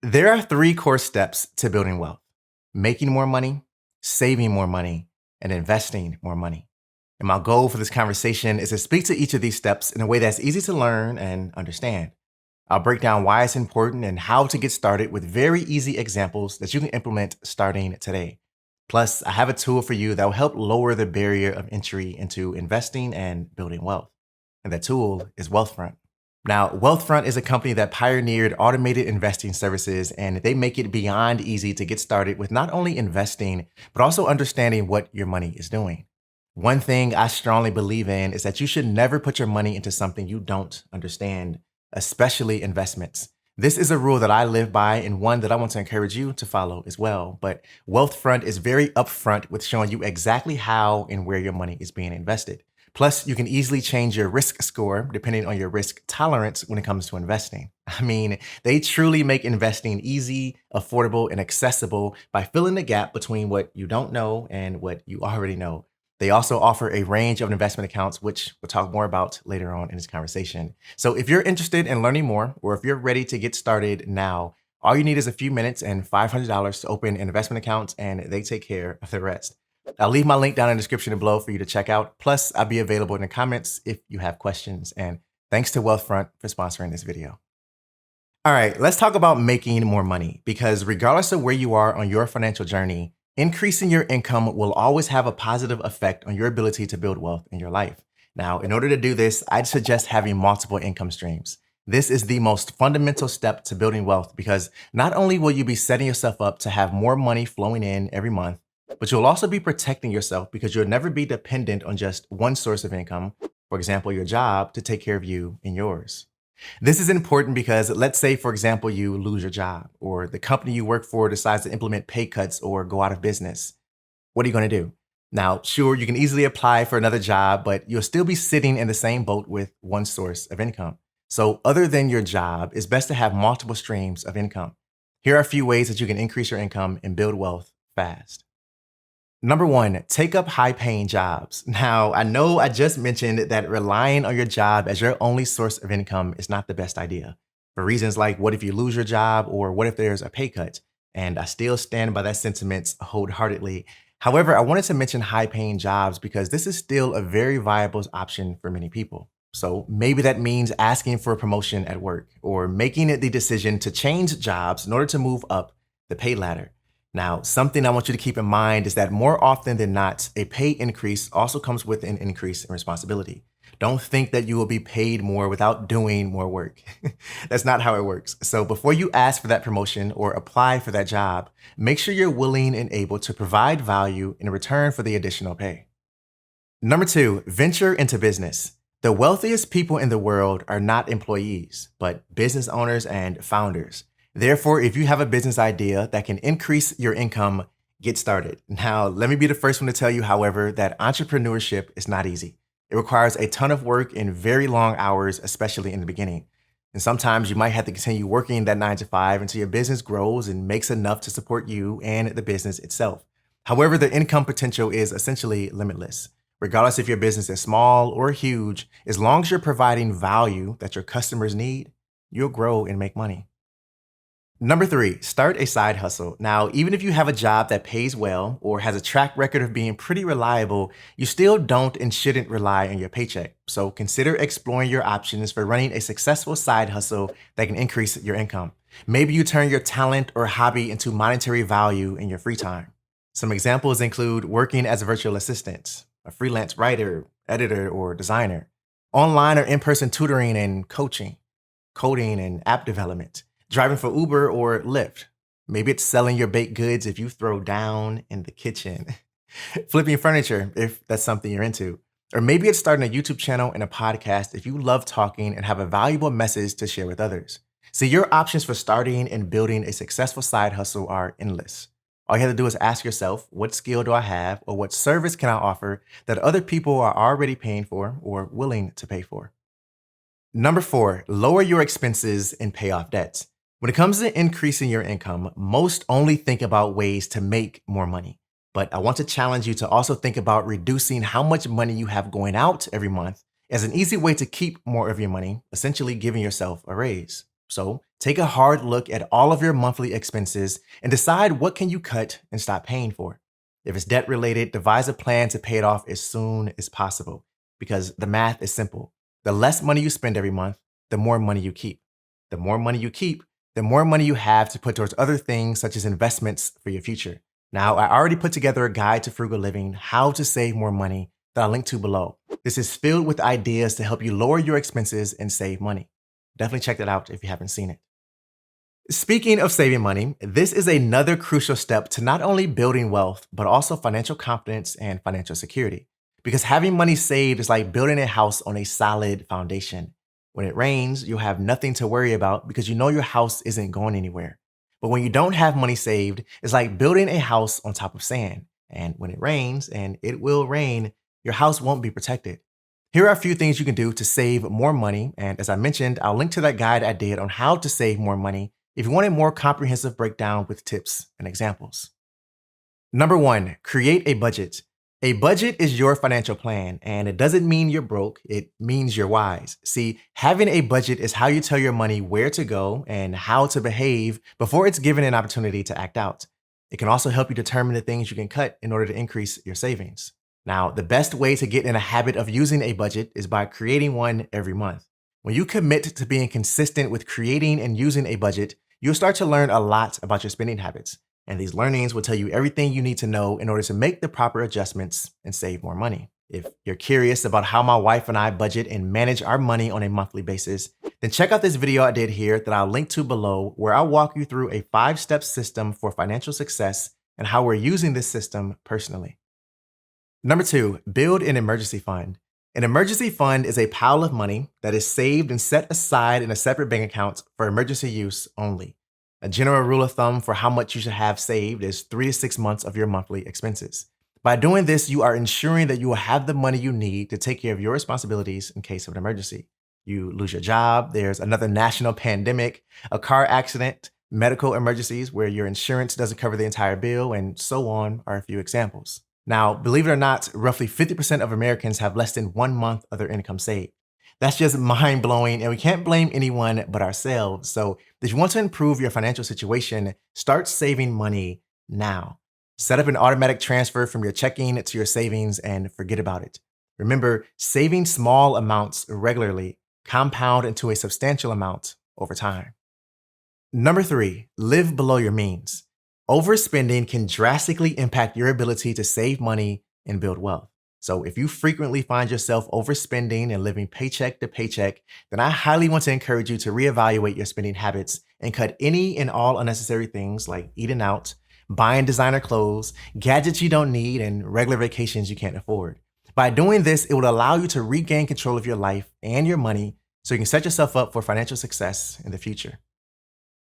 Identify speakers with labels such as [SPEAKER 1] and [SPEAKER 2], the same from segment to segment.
[SPEAKER 1] There are three core steps to building wealth: making more money, saving more money, and investing more money. And my goal for this conversation is to speak to each of these steps in a way that's easy to learn and understand. I'll break down why it's important and how to get started with very easy examples that you can implement starting today. Plus, I have a tool for you that will help lower the barrier of entry into investing and building wealth. And that tool is Wealthfront. Now, Wealthfront is a company that pioneered automated investing services, and they make it beyond easy to get started with not only investing, but also understanding what your money is doing. One thing I strongly believe in is that you should never put your money into something you don't understand, especially investments. This is a rule that I live by and one that I want to encourage you to follow as well. But Wealthfront is very upfront with showing you exactly how and where your money is being invested. Plus, you can easily change your risk score depending on your risk tolerance when it comes to investing. I mean, they truly make investing easy, affordable, and accessible by filling the gap between what you don't know and what you already know. They also offer a range of investment accounts, which we'll talk more about later on in this conversation. So if you're interested in learning more, or if you're ready to get started now, all you need is a few minutes and $500 to open an investment account, and they take care of the rest. I'll leave my link down in the description below for you to check out. Plus, I'll be available in the comments if you have questions. And thanks to Wealthfront for sponsoring this video. All right, let's talk about making more money, because regardless of where you are on your financial journey, increasing your income will always have a positive effect on your ability to build wealth in your life. Now, in order to do this, I'd suggest having multiple income streams. This is the most fundamental step to building wealth, because not only will you be setting yourself up to have more money flowing in every month, but you'll also be protecting yourself because you'll never be dependent on just one source of income, for example, your job, to take care of you and yours. This is important because let's say, for example, you lose your job or the company you work for decides to implement pay cuts or go out of business. What are you going to do? Now, sure, you can easily apply for another job, but you'll still be sitting in the same boat with one source of income. So other than your job, it's best to have multiple streams of income. Here are a few ways that you can increase your income and build wealth fast. Number one, take up high paying jobs. Now, I know I just mentioned that relying on your job as your only source of income is not the best idea, for reasons like what if you lose your job or what if there's a pay cut? And I still stand by that sentiment wholeheartedly. However, I wanted to mention high paying jobs because this is still a very viable option for many people. So maybe that means asking for a promotion at work or making it the decision to change jobs in order to move up the pay ladder. Now, something I want you to keep in mind is that more often than not, a pay increase also comes with an increase in responsibility. Don't think that you will be paid more without doing more work. That's not how it works. So before you ask for that promotion or apply for that job, make sure you're willing and able to provide value in return for the additional pay. Number two, venture into business. The wealthiest people in the world are not employees, but business owners and founders. Therefore, if you have a business idea that can increase your income, get started. Now, let me be the first one to tell you, however, that entrepreneurship is not easy. It requires a ton of work and very long hours, especially in the beginning. And sometimes you might have to continue working that 9 to 5 until your business grows and makes enough to support you and the business itself. However, the income potential is essentially limitless. Regardless if your business is small or huge, as long as you're providing value that your customers need, you'll grow and make money. Number three, start a side hustle. Now, even if you have a job that pays well or has a track record of being pretty reliable, you still don't and shouldn't rely on your paycheck. So consider exploring your options for running a successful side hustle that can increase your income. Maybe you turn your talent or hobby into monetary value in your free time. Some examples include working as a virtual assistant, a freelance writer, editor, or designer, online or in-person tutoring and coaching, coding and app development, driving for Uber or Lyft. Maybe it's selling your baked goods if you throw down in the kitchen. Flipping furniture if that's something you're into. Or maybe it's starting a YouTube channel and a podcast if you love talking and have a valuable message to share with others. See, your options for starting and building a successful side hustle are endless. All you have to do is ask yourself, what skill do I have or what service can I offer that other people are already paying for or willing to pay for? Number four, lower your expenses and pay off debts. When it comes to increasing your income, most only think about ways to make more money. But I want to challenge you to also think about reducing how much money you have going out every month as an easy way to keep more of your money, essentially giving yourself a raise. So take a hard look at all of your monthly expenses and decide what can you cut and stop paying for. If it's debt related, devise a plan to pay it off as soon as possible because the math is simple. The less money you spend every month, the more money you keep. The more money you keep, the more money you have to put towards other things such as investments for your future. Now, I already put together a guide to frugal living, how to save more money, that I'll link to below. This is filled with ideas to help you lower your expenses and save money. Definitely check that out if you haven't seen it. Speaking of saving money, this is another crucial step to not only building wealth, but also financial confidence and financial security. Because having money saved is like building a house on a solid foundation. When it rains, you'll have nothing to worry about because you know your house isn't going anywhere. But when you don't have money saved, it's like building a house on top of sand. And when it rains, and it will rain, your house won't be protected. Here are a few things you can do to save more money. And as I mentioned, I'll link to that guide I did on how to save more money if you want a more comprehensive breakdown with tips and examples. Number 1, create a budget. A budget is your financial plan, and it doesn't mean you're broke, it means you're wise. See, having a budget is how you tell your money where to go and how to behave before it's given an opportunity to act out. It can also help you determine the things you can cut in order to increase your savings. Now, the best way to get in a habit of using a budget is by creating one every month. When you commit to being consistent with creating and using a budget, you'll start to learn a lot about your spending habits. And these learnings will tell you everything you need to know in order to make the proper adjustments and save more money. If you're curious about how my wife and I budget and manage our money on a monthly basis, then check out this video I did here that I'll link to below, where I'll walk you through a 5-step system for financial success and how we're using this system personally. Number 2, build an emergency fund. An emergency fund is a pile of money that is saved and set aside in a separate bank account for emergency use only. A general rule of thumb for how much you should have saved is 3 to 6 months of your monthly expenses. By doing this, you are ensuring that you will have the money you need to take care of your responsibilities in case of an emergency. You lose your job, there's another national pandemic, a car accident, medical emergencies where your insurance doesn't cover the entire bill, and so on are a few examples. Now, believe it or not, roughly 50% of Americans have less than 1 month of their income saved. That's just mind-blowing, and we can't blame anyone but ourselves. So if you want to improve your financial situation, start saving money now. Set up an automatic transfer from your checking to your savings and forget about it. Remember, saving small amounts regularly compound into a substantial amount over time. Number 3, live below your means. Overspending can drastically impact your ability to save money and build wealth. So if you frequently find yourself overspending and living paycheck to paycheck, then I highly want to encourage you to reevaluate your spending habits and cut any and all unnecessary things like eating out, buying designer clothes, gadgets you don't need, and regular vacations you can't afford. By doing this, it will allow you to regain control of your life and your money so you can set yourself up for financial success in the future.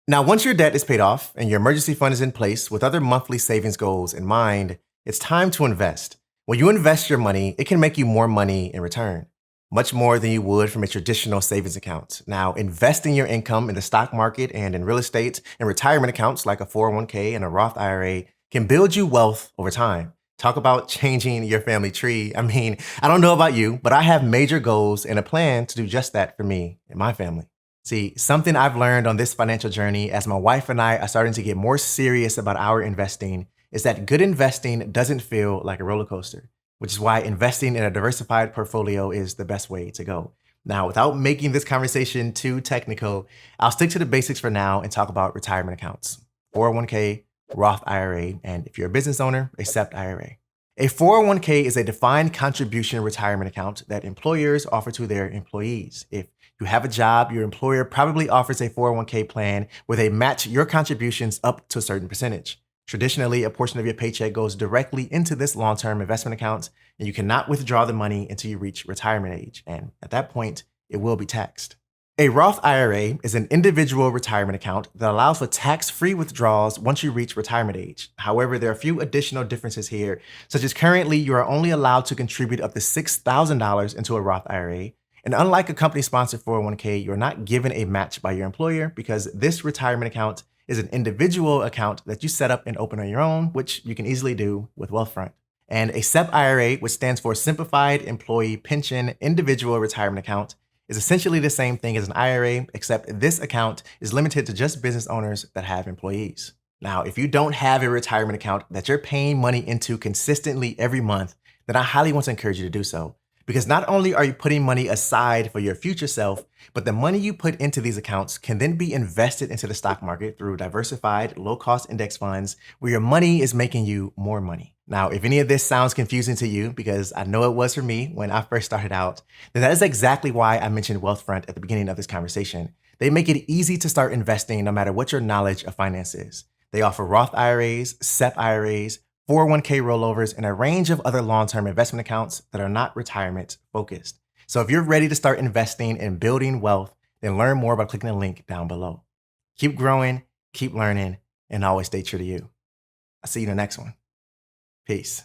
[SPEAKER 1] Now, once your debt is paid off and your emergency fund is in place with other monthly savings goals in mind, it's time to invest. When you invest your money, it can make you more money in return, much more than you would from a traditional savings account. Now, investing your income in the stock market and in real estate and retirement accounts like a 401k and a Roth IRA can build you wealth over time. Talk about changing your family tree. I mean, I don't know about you, but I have major goals and a plan to do just that for me and my family. See, something I've learned on this financial journey as my wife and I are starting to get more serious about our investing is that good investing doesn't feel like a roller coaster, which is why investing in a diversified portfolio is the best way to go. Now, without making this conversation too technical, I'll stick to the basics for now and talk about retirement accounts, 401k, Roth IRA, and if you're a business owner, a SEP IRA. A 401k is a defined contribution retirement account that employers offer to their employees. If you have a job, your employer probably offers a 401k plan where they match your contributions up to a certain percentage. Traditionally, a portion of your paycheck goes directly into this long-term investment account, and you cannot withdraw the money until you reach retirement age. And at that point, it will be taxed. A Roth IRA is an individual retirement account that allows for tax-free withdrawals once you reach retirement age. However, there are a few additional differences here, such as currently you are only allowed to contribute up to $6,000 into a Roth IRA. And unlike a company-sponsored 401k, you're not given a match by your employer because this retirement account is an individual account that you set up and open on your own, which you can easily do with Wealthfront. And a SEP IRA, which stands for Simplified Employee Pension Individual Retirement Account, is essentially the same thing as an IRA, except this account is limited to just business owners that have employees. Now, if you don't have a retirement account that you're paying money into consistently every month, then I highly want to encourage you to do so. Because not only are you putting money aside for your future self, but the money you put into these accounts can then be invested into the stock market through diversified, low-cost index funds where your money is making you more money. Now, if any of this sounds confusing to you, because I know it was for me when I first started out, then that is exactly why I mentioned Wealthfront at the beginning of this conversation. They make it easy to start investing no matter what your knowledge of finance is. They offer Roth IRAs, SEP IRAs, 401k rollovers, and a range of other long-term investment accounts that are not retirement focused. So if you're ready to start investing and building wealth, then learn more by clicking the link down below. Keep growing, keep learning, and always stay true to you. I'll see you in the next one. Peace.